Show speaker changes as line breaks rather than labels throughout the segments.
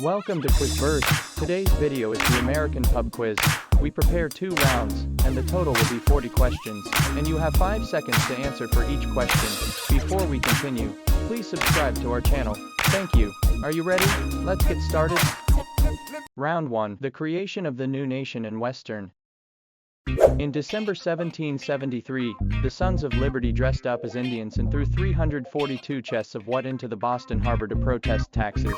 Welcome to Quizverse. Today's video is the American Pub Quiz. We prepare 2 rounds, and the total will be 40 questions, and you have 5 seconds to answer for each question. Before we continue, please subscribe to our channel. Thank you. Are you ready? Let's get started. Round 1. The creation of the new nation in Western. In December 1773, the Sons of Liberty dressed up as Indians and threw 342 chests of what into the Boston Harbor to protest taxes.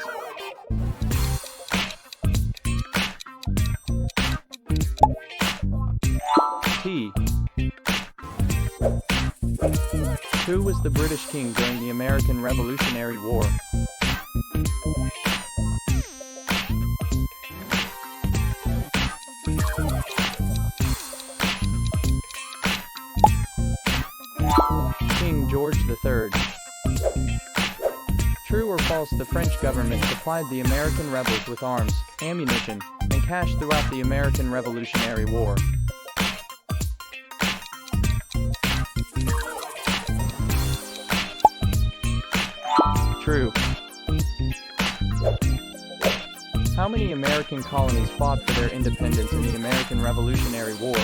T. Who was the British king during the American Revolutionary War? King George III. True or false, the French government supplied the American rebels with arms, ammunition, and cash throughout the American Revolutionary War? True. How many American colonies fought for their independence in the American Revolutionary War?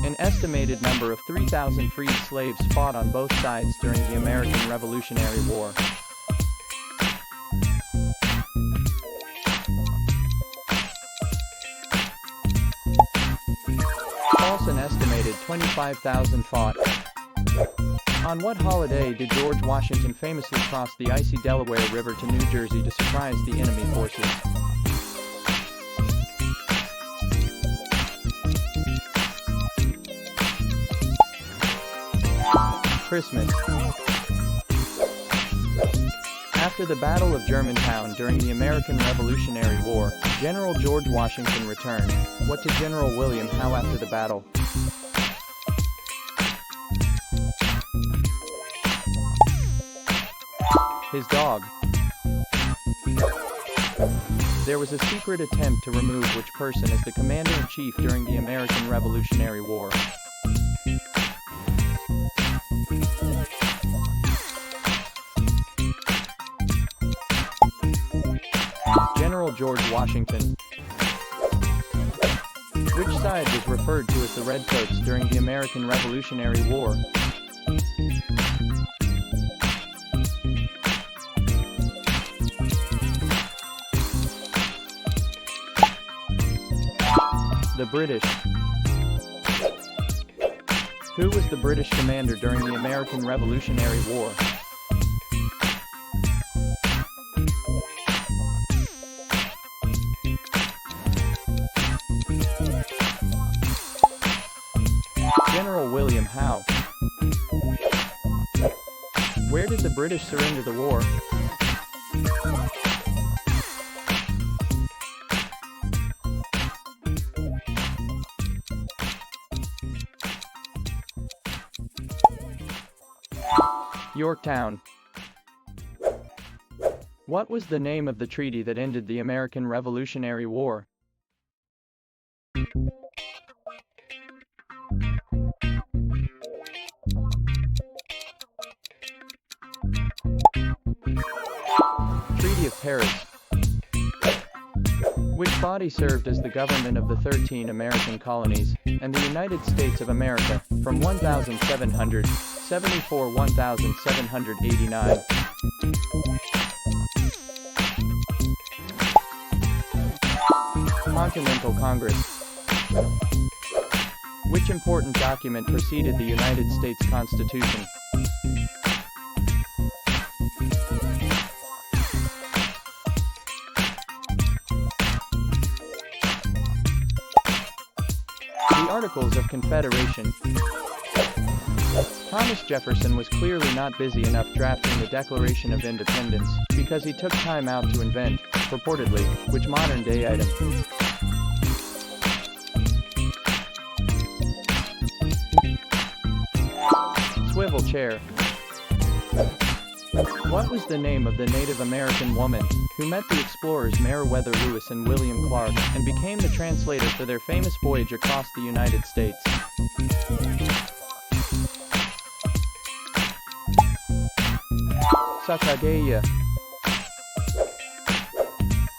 An estimated number of 3,000 freed slaves fought on both sides during the American Revolutionary War. False. An estimated 25,000 fought. On what holiday did George Washington famously cross the icy Delaware River to New Jersey to surprise the enemy forces? Christmas. After the Battle of Germantown during the American Revolutionary War, General George Washington returned. What did General William Howe after the battle? His dog. There was a secret attempt to remove which person as the commander-in-chief during the American Revolutionary War? General George Washington. Which side was referred to as the Redcoats during the American Revolutionary War? The British. Who was the British commander during the American Revolutionary War? General William Howe. Where did the British surrender the war? Yorktown. What was the name of the treaty that ended the American Revolutionary War? Treaty of Paris. Which body served as the government of the 13 American colonies and the United States of America from 1774 to 1789? Continental Congress. Which important document preceded the United States Constitution? The Articles of Confederation. Thomas Jefferson was clearly not busy enough drafting the Declaration of Independence because he took time out to invent, purportedly, which modern-day item? Swivel chair. What was the name of the Native American woman who met the explorers Meriwether Lewis and William Clark and became the translator for their famous voyage across the United States? Sacagawea.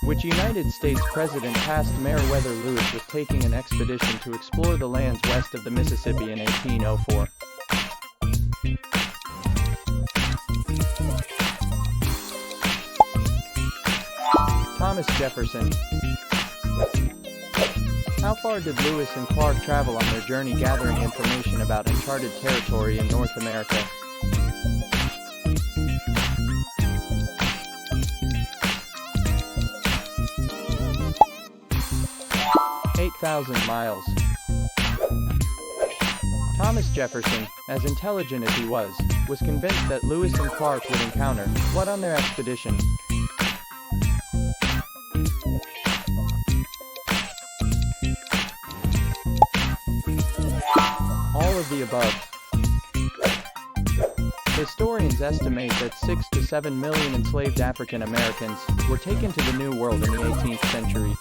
Which United States president tasked Meriwether Lewis with taking an expedition to explore the lands west of the Mississippi in 1804? Thomas Jefferson. How far did Lewis and Clark travel on their journey gathering information about uncharted territory in North America? 8,000 miles. Thomas Jefferson, as intelligent as he was convinced that Lewis and Clark would encounter what on their expedition? All of the above. Historians estimate that 6 to 7 million enslaved African Americans were taken to the New World in the 18th century.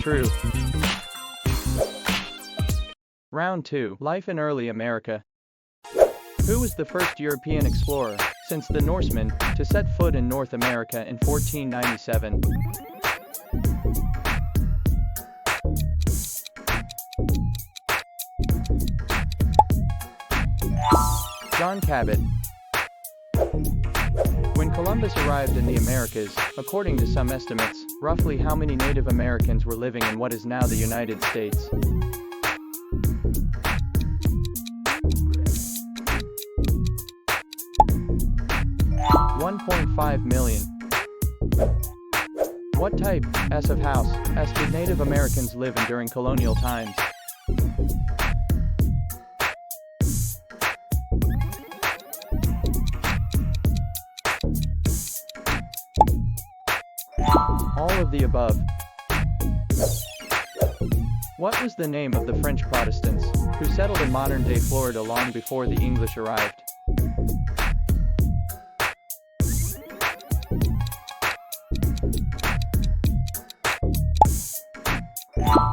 True. Round 2. Life in early America. Who was the first European explorer, since the Norsemen, to set foot in North America in 1497? John Cabot. When Columbus arrived in the Americas, according to some estimates, roughly how many Native Americans were living in what is now the United States? $1.5 million. What type of house did Native Americans live in during colonial times? All of the above. What was the name of the French Protestants who settled in modern-day Florida long before the English arrived?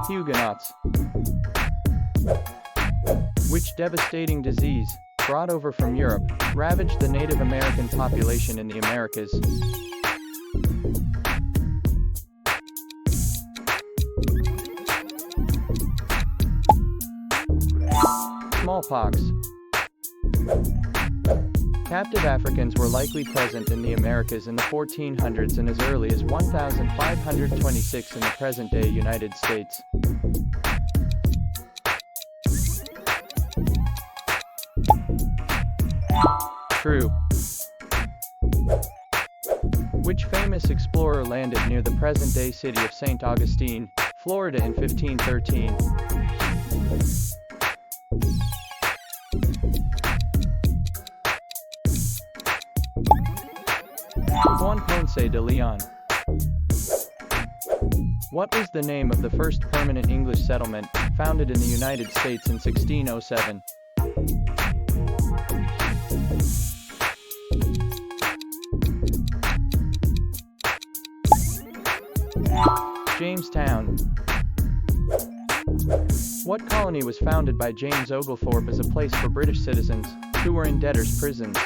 Huguenots. Which devastating disease, brought over from Europe, ravaged the Native American population in the Americas? Smallpox. Captive Africans were likely present in the Americas in the 1400s and as early as 1526 in the present-day United States. True. Which famous explorer landed near the present-day city of St. Augustine, Florida in 1513? Juan Ponce de Leon. What was the name of the first permanent English settlement, founded in the United States in 1607? Jamestown. What colony was founded by James Oglethorpe as a place for British citizens who were in debtors' prisons?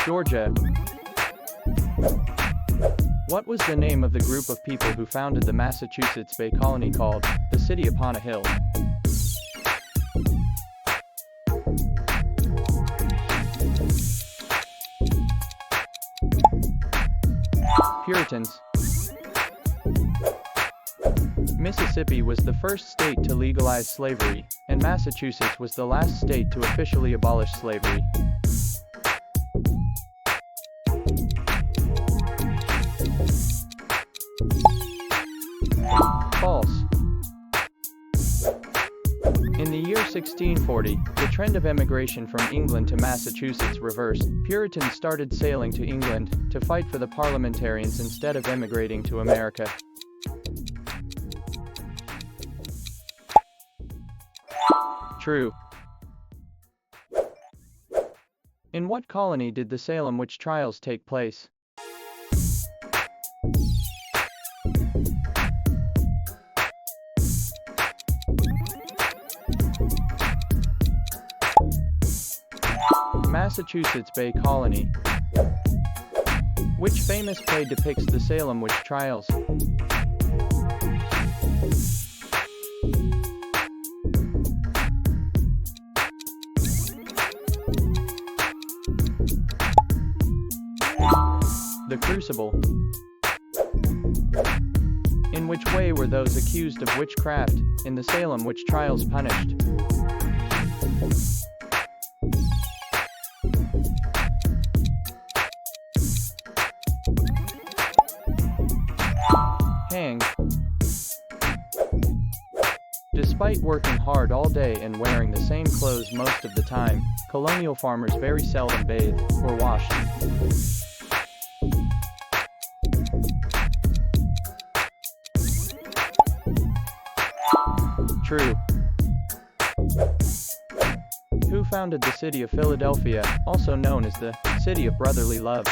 Georgia. What was the name of the group of people who founded the Massachusetts Bay Colony called the City Upon a Hill? Puritans. Mississippi was the first state to legalize slavery, and Massachusetts was the last state to officially abolish slavery. False. In the year 1640, the trend of emigration from England to Massachusetts reversed. Puritans started sailing to England to fight for the parliamentarians instead of emigrating to America. True. In what colony did the Salem witch trials take place? Massachusetts Bay Colony. Which famous play depicts the Salem witch trials? The Crucible. In which way were those accused of witchcraft in the Salem witch trials punished? Hanged. Despite working hard all day and wearing the same clothes most of the time, colonial farmers very seldom bathed or washed. True. Who founded the city of Philadelphia, also known as the City of Brotherly Love?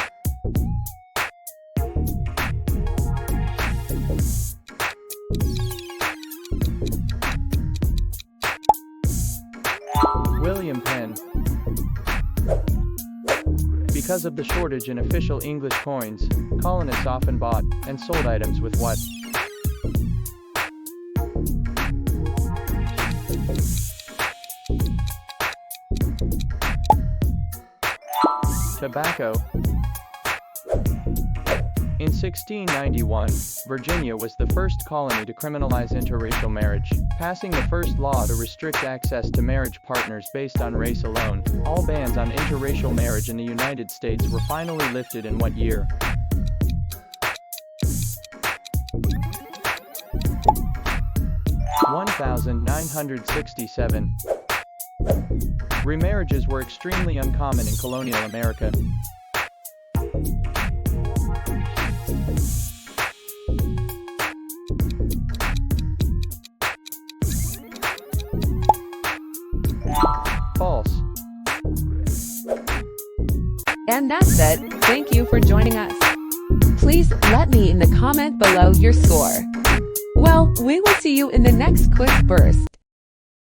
William Penn. Because of the shortage in official English coins, colonists often bought and sold items with what? Tobacco. In 1691, Virginia was the first colony to criminalize interracial marriage, passing the first law to restrict access to marriage partners based on race alone. All bans on interracial marriage in the United States were finally lifted in what year? (1967). Remarriages were extremely uncommon in colonial America. False.
And that's it. Thank you for joining us. Please let me in the comment below your score. Well, we will see you in the next quick burst.